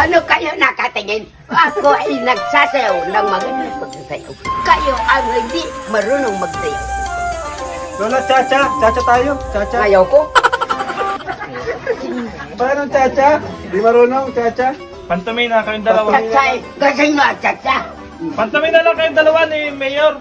Ano kayo nakatingin? Ako ay nagsasayaw ng magandang pagsasayaw. Kayo ang hindi marunong magsayaw. Lola, Chacha. Chacha tayo. Chacha. Ayaw ko. Paano Chacha? Di marunong, Chacha. Pantamay na kayong dalawa. Tsatsa, kasi nga tsatsa. Pantamay na lang kayong dalawa ni Mayor.